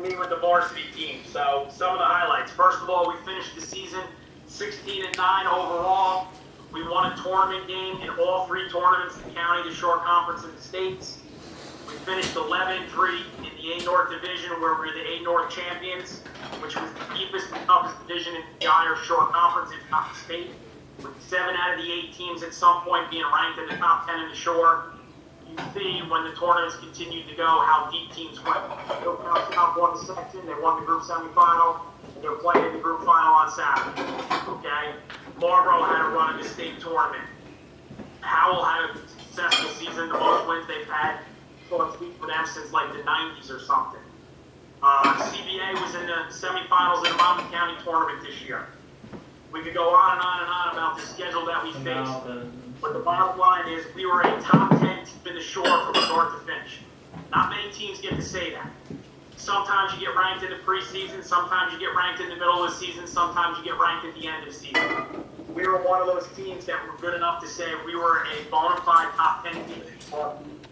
me with the varsity team. So some of the highlights. First of all, we finished the season 16-9 overall. We won a tournament game in all three tournaments, the county, the shore conference, and the states. We finished 11-3 in the A North division, where we were the A North champions, which was the deepest and toughest division in the entire shore conference, if not the state, with 7 out of the 8 teams at some point being ranked in the top 10 in the shore. You see when the tournaments continued to go how deep teams went. Hilltown South won the section, they won the group semifinal, and they're playing in the group final on Saturday. Okay? Marlboro had a run in the state tournament. Howell had a successful season, the most wins they've had, so let's speak for them since like the 90s or something. CBA was in the semifinals in the Monmouth County tournament this year. We could go on and on and on about the schedule that we faced. But the bottom line is we were a top 10 team in the shore from start to finish. Not many teams get to say that. Sometimes you get ranked in the preseason, sometimes you get ranked in the middle of the season, sometimes you get ranked at the end of the season. We were one of those teams that were good enough to say we were a bona fide top 10 team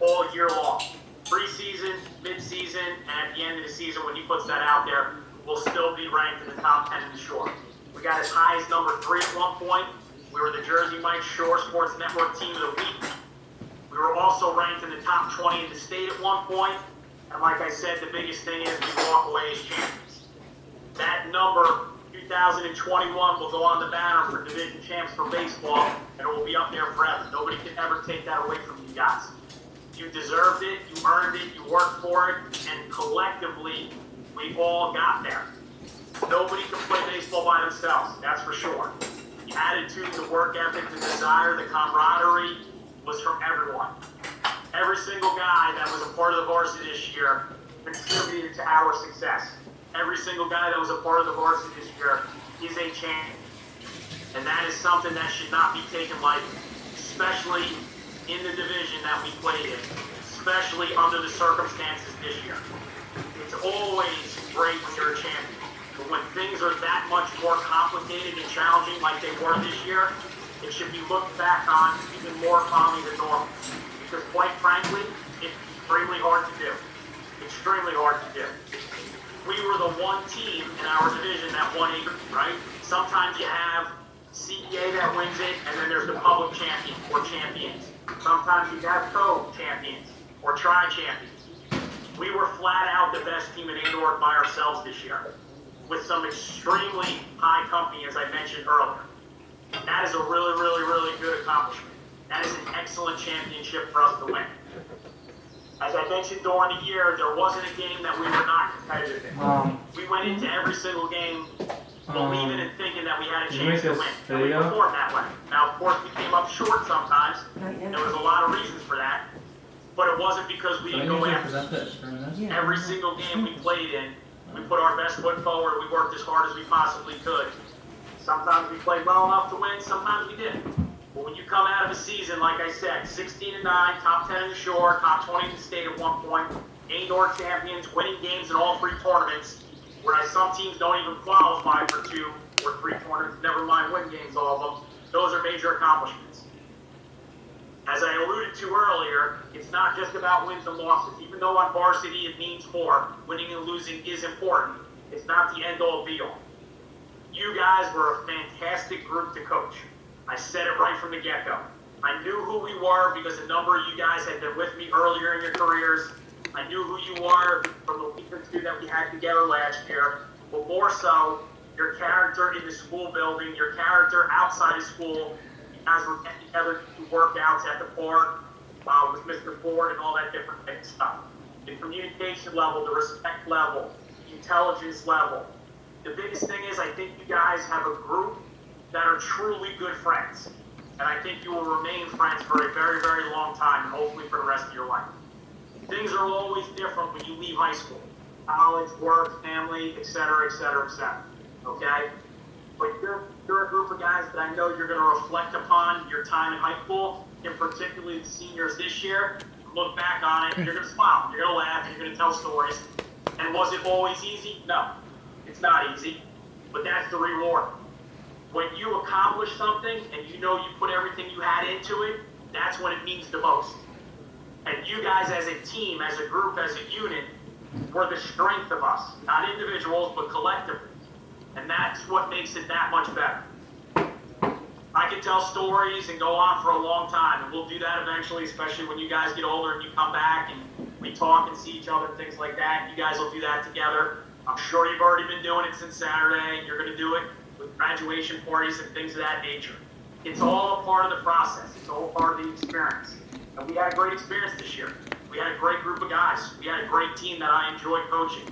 all year long. Preseason, mid-season, and at the end of the season, when he puts that out there, we'll still be ranked in the top 10 in the shore. We got as high as number 3 at one point. We were the Jersey Mike Shore Sports Network Team of the Week. We were also ranked in the top 20 in the state at one point. And like I said, the biggest thing is we walk away as champions. That number, 2021, will go on the banner for division champs for baseball, and it will be up there forever. Nobody can ever take that away from you guys. You deserved it, you earned it, you worked for it, and collectively, we all got there. Nobody can play baseball by themselves, that's for sure. The attitude, the work ethic, the desire, the camaraderie was from everyone. Every single guy that was a part of the varsity this year contributed to our success. Every single guy that was a part of the varsity this year is a champion. And that is something that should not be taken lightly, especially in the division that we played in, especially under the circumstances this year. It's always great when you're a champion. But when things are that much more complicated and challenging like they were this year, it should be looked back on even more fondly than normal. Because quite frankly, it's extremely hard to do. Extremely hard to do. We were the one team in our division that won 8, right? Sometimes you have CEA that wins it, and then there's the public champion or champions. Sometimes you have co-champions or tri-champions. We were flat out the best team in A North by ourselves this year, with some extremely high company, as I mentioned earlier. That is a really, really, really good accomplishment. That is an excellent championship for us to win. As I mentioned during the year, there wasn't a game that we were not competitive in. We went into every single game believing and thinking that we had a chance to win. And we performed that way. Now, of course, we came up short sometimes. There was a lot of reasons for that. But it wasn't because we didn't go after it. Every single game we played in, we put our best foot forward. We worked as hard as we possibly could. Sometimes we played well enough to win. Sometimes we didn't. But when you come out of a season, like I said, 16-9, top 10 in the shore, top 20 in the state at one point, A North champions, winning games in all 3 tournaments, whereas some teams don't even qualify for 2 or 3 tournaments, never mind win games, all of them. Those are major accomplishments. As I alluded to earlier, it's not just about wins and losses. Even though on varsity it means more, winning and losing is important, it's not the end-all be-all. You guys were a fantastic group to coach. I said it right from the get-go. I knew who we were because a number of you guys had been with me earlier in your careers. I knew who you were from the week or 2 that we had together last year. But more so, your character in the school building, your character outside of school. You guys were getting together to do workouts at the park with Mr. Ford and all that different stuff. The communication level, the respect level, the intelligence level. The biggest thing is I think you guys have a group that are truly good friends. And I think you will remain friends for a very, very long time, and hopefully for the rest of your life. Things are always different when you leave high school. College, work, family, et cetera, et cetera, et cetera. Okay? But you're a group of guys that I know you're going to reflect upon your time in high school, and particularly the seniors this year. Look back on it, you're going to smile, you're going to laugh, you're going to tell stories. And was it always easy? No, it's not easy. But that's the reward. When you accomplish something and you know you put everything you had into it, that's when it means the most. And you guys as a team, as a group, as a unit, were the strength of us, not individuals, but collectively. And that's what makes it that much better. I could tell stories and go on for a long time, and we'll do that eventually, especially when you guys get older and you come back and we talk and see each other and things like that. You guys will do that together. I'm sure you've already been doing it since Saturday, and you're going to do it with graduation parties and things of that nature. It's all a part of the process. It's all part of the experience. And we had a great experience this year. We had a great group of guys. We had a great team that I enjoyed coaching.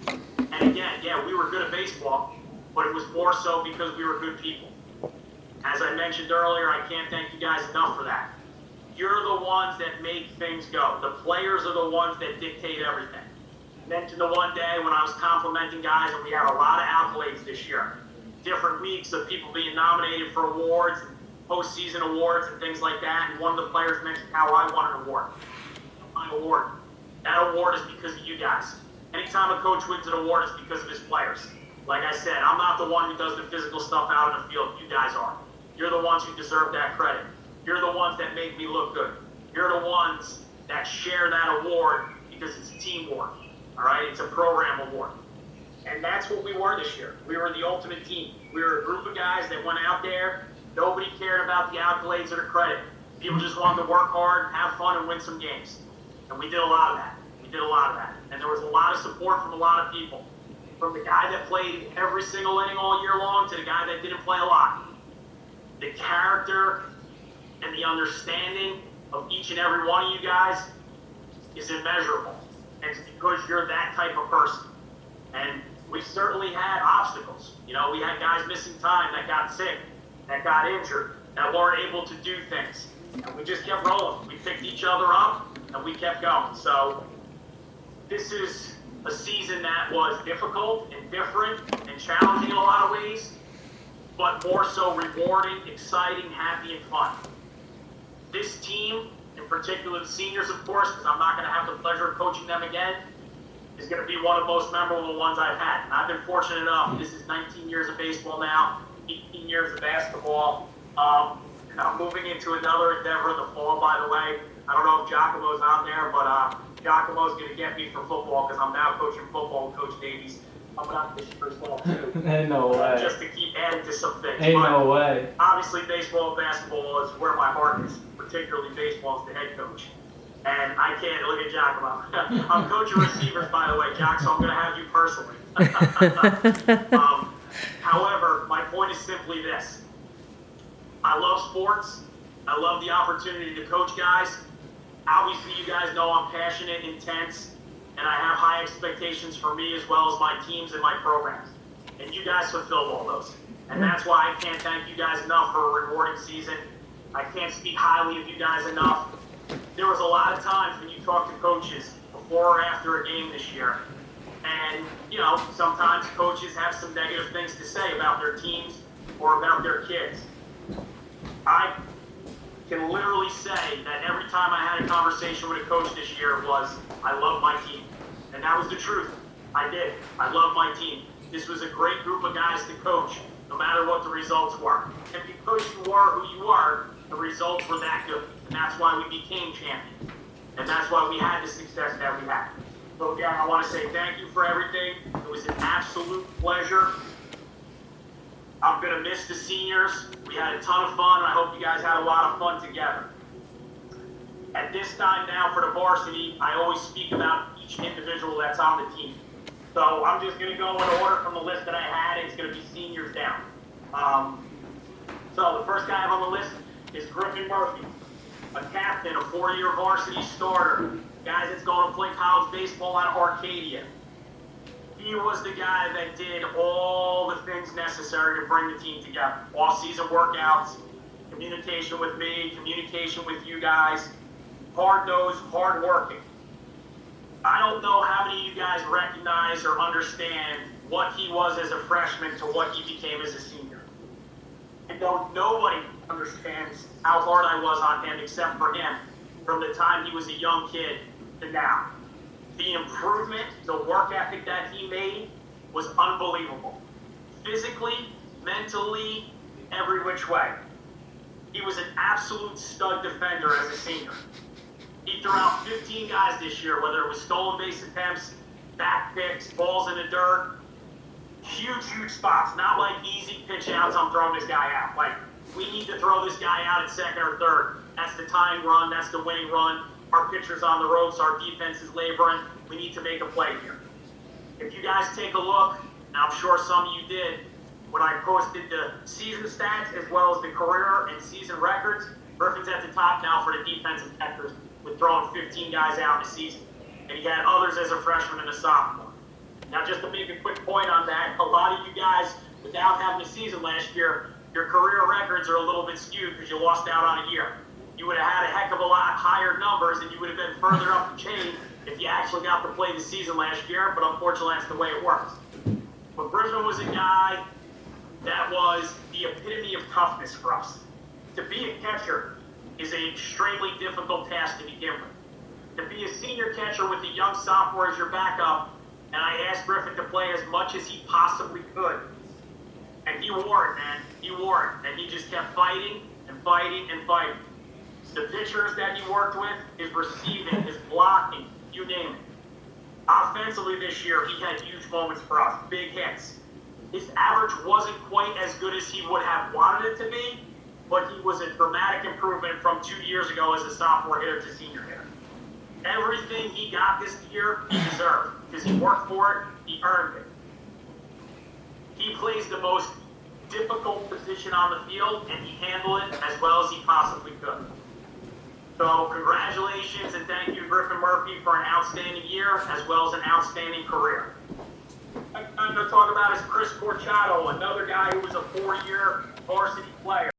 And again, yeah, we were good at baseball, but it was more so because we were good people. As I mentioned earlier, I can't thank you guys enough for that. You're the ones that make things go. The players are the ones that dictate everything. I mentioned the one day when I was complimenting guys, and we had a lot of accolades this year. Different weeks of people being nominated for awards, postseason awards, and things like that. And one of the players mentioned how I won an award. My award. That award is because of you guys. Anytime a coach wins an award, it's because of his players. Like I said, I'm not the one who does the physical stuff out in the field. You guys are. You're the ones who deserve that credit. You're the ones that make me look good. You're the ones that share that award because it's a team award. All right? It's a program award. And that's what we were this year. We were the ultimate team. We were a group of guys that went out there. Nobody cared about the accolades or the credit. People just wanted to work hard, have fun, and win some games. And we did a lot of that. And there was a lot of support from a lot of people. From the guy that played every single inning all year long to the guy that didn't play a lot. The character and the understanding of each and every one of you guys is immeasurable. And it's because you're that type of person. And we certainly had obstacles. You know, we had guys missing time that got sick, that got injured, that weren't able to do things. And we just kept rolling. We picked each other up, and we kept going. So this is a season that was difficult and different and challenging in a lot of ways, but more so rewarding, exciting, happy, and fun. This team, in particular the seniors, of course, because I'm not going to have the pleasure of coaching them again, is going to be one of the most memorable ones I've had. And I've been fortunate enough. This is 19 years of baseball now, 18 years of basketball. And I'm moving into another endeavor in the fall, by the way. I don't know if Giacomo's on there, but Giacomo's going to get me for football because I'm now coaching football with Coach Davies. I'm not this year as well, too. Ain't no way. Just to keep adding to some things. Ain't but no way. obviously, baseball and basketball is where my heart is, particularly baseball as the head coach. And I can't look at Giacomo. I'm coaching receivers, by the way, Jack, so I'm going to have you personally. However, my point is simply this. I love sports. I love the opportunity to coach guys. Obviously, you guys know I'm passionate, intense, and I have high expectations for me as well as my teams and my programs. And you guys fulfilled all those. And that's why I can't thank you guys enough for a rewarding season. I can't speak highly of you guys enough. There was a lot of times when you talk to coaches before or after a game this year, and, you know, sometimes coaches have some negative things to say about their teams or about their kids. I can literally say that every time I had a conversation with a coach this year was, I love my team. And that was the truth. I did. I love my team. This was a great group of guys to coach, no matter what the results were. And because you were who you are, the results were that good. And that's why we became champions. And that's why we had the success that we had. So again, I want to say thank you for everything. It was an absolute pleasure. I'm going to miss the seniors. We had a ton of fun, and I hope you guys had a lot of fun together. At this time now for the varsity, I always speak about each individual that's on the team. So I'm just going to go in order from the list that I had. It's going to be seniors down. So the first guy I have on the list is Griffin Murphy, a captain, a 4-year varsity starter, guy that's going to play college baseball out of Arcadia. He was the guy that did all the things necessary to bring the team together. Off-season workouts, communication with me, communication with you guys, hard-nosed, hard-working. I don't know how many of you guys recognize or understand what he was as a freshman to what he became as a senior. I know nobody understands how hard I was on him except for him from the time he was a young kid to now. The improvement, the work ethic that he made was unbelievable. Physically, mentally, every which way. He was an absolute stud defender as a senior. He threw out 15 guys this year, whether it was stolen base attempts, back picks, balls in the dirt. Huge spots. Not like easy pitch outs, I'm throwing this guy out. Like, we need to throw this guy out at second or third. That's the tying run. That's the winning run. Our pitcher's on the ropes. Our defense is laboring. We need to make a play here. If you guys take a look, and I'm sure some of you did, when I posted the season stats as well as the career and season records, Griffin's at the top now for the defensive catchers with throwing 15 guys out in the season. And he had others as a freshman and a sophomore. Now, just to make a quick point on that, a lot of you guys, without having a season last year, your career records are a little bit skewed because you lost out on a year. You would have had a heck of a lot higher numbers and you would have been further up the chain if you actually got to play the season last year, but unfortunately that's the way it works. But Griffin was a guy that was the epitome of toughness for us. To be a catcher is an extremely difficult task to begin with. To be a senior catcher with a young sophomore as your backup, and I asked Griffin to play as much as he possibly could. And he wore it, man. He wore it. And he just kept fighting and fighting and fighting. The pitchers that he worked with, his receiving, his blocking, you name it. Offensively this year, he had huge moments for us, big hits. His average wasn't quite as good as he would have wanted it to be, but he was a dramatic improvement from 2 years ago as a sophomore hitter to senior hitter. Everything he got this year, he deserved, because he worked for it, he earned it. He plays the most difficult position on the field, and he handled it as well as he possibly could. So congratulations and thank you, Griffin Murphy, for an outstanding year as well as an outstanding career. I'm going to talk about is Chris Corchado, another guy who was a 4-year varsity player.